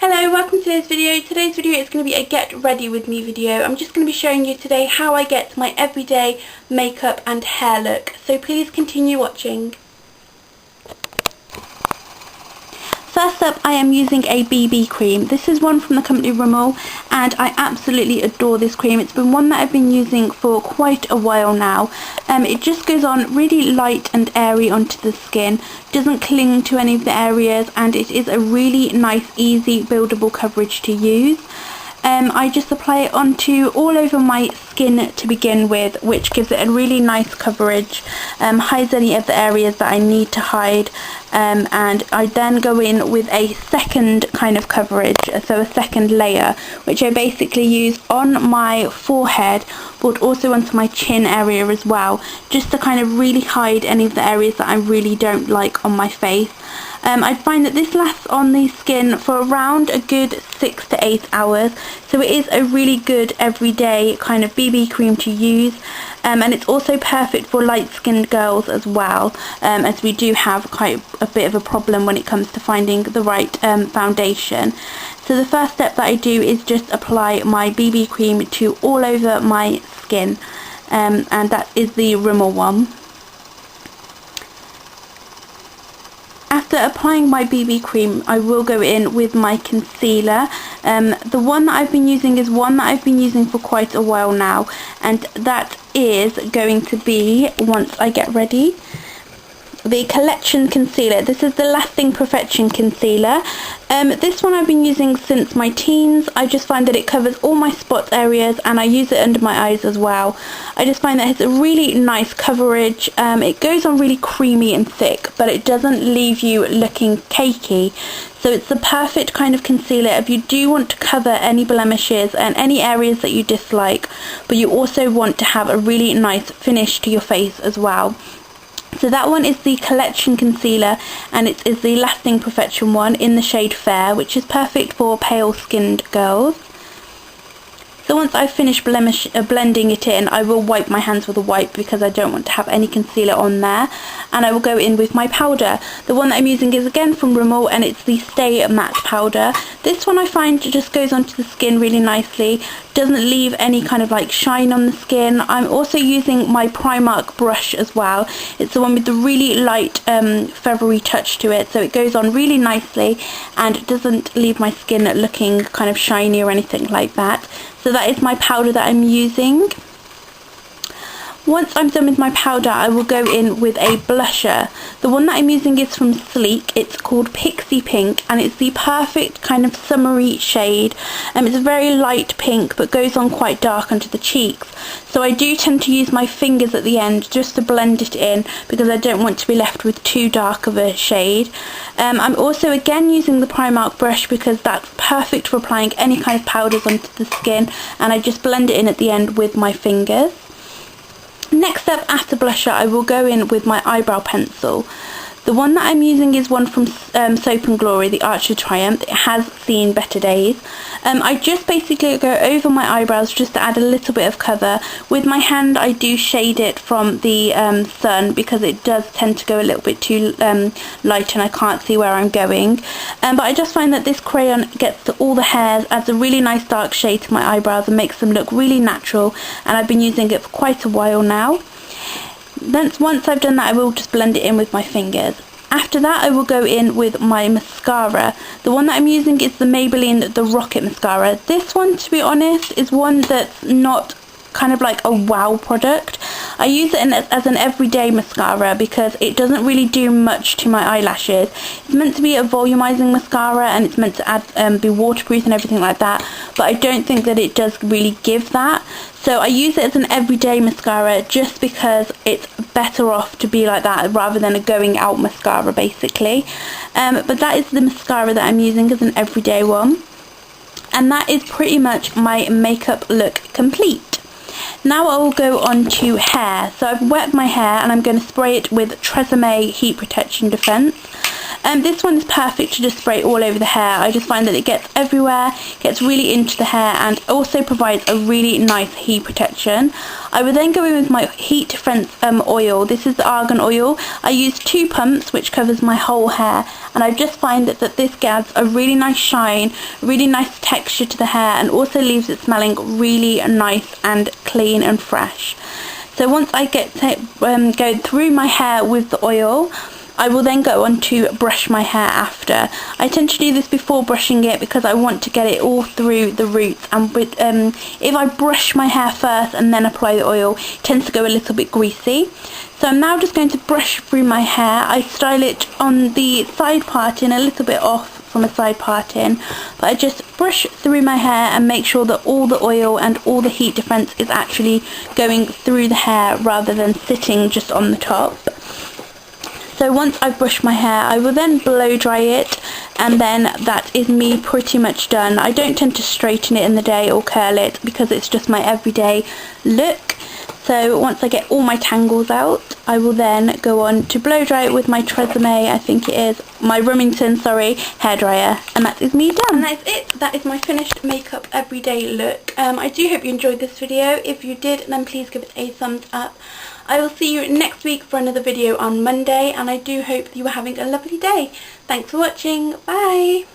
Hello, welcome to today's video. Today's video is going to be a get ready with me video. I'm just going to be showing you today how I get my everyday makeup and hair look. So please continue watching. First up, I am using a BB cream. This is one from the company Rimmel and I absolutely adore this cream. It's been one that I've been using for quite a while now. It just goes on really light and airy onto the skin, doesn't cling to any of the areas, and it is a really nice, easy, buildable coverage to use. I just apply it onto all over my skin to begin with, which gives it a really nice coverage, hides any of the areas that I need to hide, and I then go in with a second kind of coverage, so a second layer, which I basically use on my forehead but also onto my chin area as well, just to kind of really hide any of the areas that I really don't like on my face. I find that this lasts on the skin for around a good 6 to 8 hours, so it is a really good everyday kind of BB cream to use, and it's also perfect for light skinned girls as well, as we do have quite a bit of a problem when it comes to finding the right foundation. So the first step that I do is just apply my BB cream to all over my skin, and that is the Rimmel one. After applying my BB cream, I will go in with my concealer. The one that I've been using is one that I've been using for quite a while now, and that is going to be, once I get ready, the Collection Concealer. This is the Lasting Perfection Concealer. This one I've been using since my teens. I just find that it covers all my spot areas and I use it under my eyes as well. I just find that it's a really nice coverage. It goes on really creamy and thick, but it doesn't leave you looking cakey. So it's the perfect kind of concealer if you do want to cover any blemishes and any areas that you dislike, but you also want to have a really nice finish to your face as well. So that one is the Collection Concealer, and it is the Lasting Perfection one in the shade Fair, which is perfect for pale skinned girls. So once I've finished blending it in, I will wipe my hands with a wipe because I don't want to have any concealer on there, and I will go in with my powder. The one that I'm using is again from Rimmel, and it's the Stay Matte Powder. This one I find just goes onto the skin really nicely, doesn't leave any kind of like shine on the skin. I'm also using my Primark brush as well. It's the one with the really light feathery touch to it, so it goes on really nicely and doesn't leave my skin looking kind of shiny or anything like that. So that is my powder that I'm using. Once I'm done with my powder, I will go in with a blusher. The one that I'm using is from Sleek. It's called Pixie Pink, and it's the perfect kind of summery shade. It's a very light pink, but goes on quite dark onto the cheeks. So I do tend to use my fingers at the end just to blend it in, because I don't want to be left with too dark of a shade. I'm also again using the Primark brush because that's perfect for applying any kind of powders onto the skin, and I just blend it in at the end with my fingers. Next up, after blusher, I will go in with my eyebrow pencil. The one that I'm using is one from Soap & Glory, the Archer Triumph. It has seen better days. I just basically go over my eyebrows just to add a little bit of cover. With my hand, I do shade it from the sun because it does tend to go a little bit too light and I can't see where I'm going. But I just find that this crayon gets to all the hairs, adds a really nice dark shade to my eyebrows and makes them look really natural, and I've been using it for quite a while now. Then once I've done that, I will just blend it in with my fingers. After that, I will go in with my mascara. The one that I'm using is the Maybelline The Rocket Mascara. This one, to be honest, is one that's not kind of like a wow product. I use it as an everyday mascara because it doesn't really do much to my eyelashes. It's meant to be a volumizing mascara and it's meant to add be waterproof and everything like that, but I don't think that it does really give that. So I use it as an everyday mascara just because it's better off to be like that rather than a going out mascara basically. But that is the mascara that I'm using as an everyday one, and that is pretty much my makeup look complete. Now I will go on to hair. So I've wet my hair and I'm going to spray it with Tresemme Heat Protection Defense. This one is perfect to just spray all over the hair. I just find that it gets everywhere, gets really into the hair, and also provides a really nice heat protection. I would then go in with my heat defense oil. This is the argan oil. I use 2 pumps, which covers my whole hair, and I just find that this adds a really nice shine, really nice texture to the hair, and also leaves it smelling really nice and clean and fresh. So once I get to go through my hair with the oil, I will then go on to brush my hair after. I tend to do this before brushing it because I want to get it all through the roots, and if I brush my hair first and then apply the oil, it tends to go a little bit greasy. So I'm now just going to brush through my hair. I style it on the side parting, a little bit off from a side parting, but I just brush through my hair and make sure that all the oil and all the heat defense is actually going through the hair rather than sitting just on the top. So once I've brushed my hair, I will then blow dry it, and then that is me pretty much done. I don't tend to straighten it in the day or curl it because it's just my everyday look. So once I get all my tangles out, I will then go on to blow dry it with my Tresemme, I think it is, my Remington, sorry, hairdryer, and that is me done. And that is it. That is my finished makeup everyday look. I do hope you enjoyed this video. If you did, then please give it a thumbs up. I will see you next week for another video on Monday, and I do hope you are having a lovely day. Thanks for watching. Bye!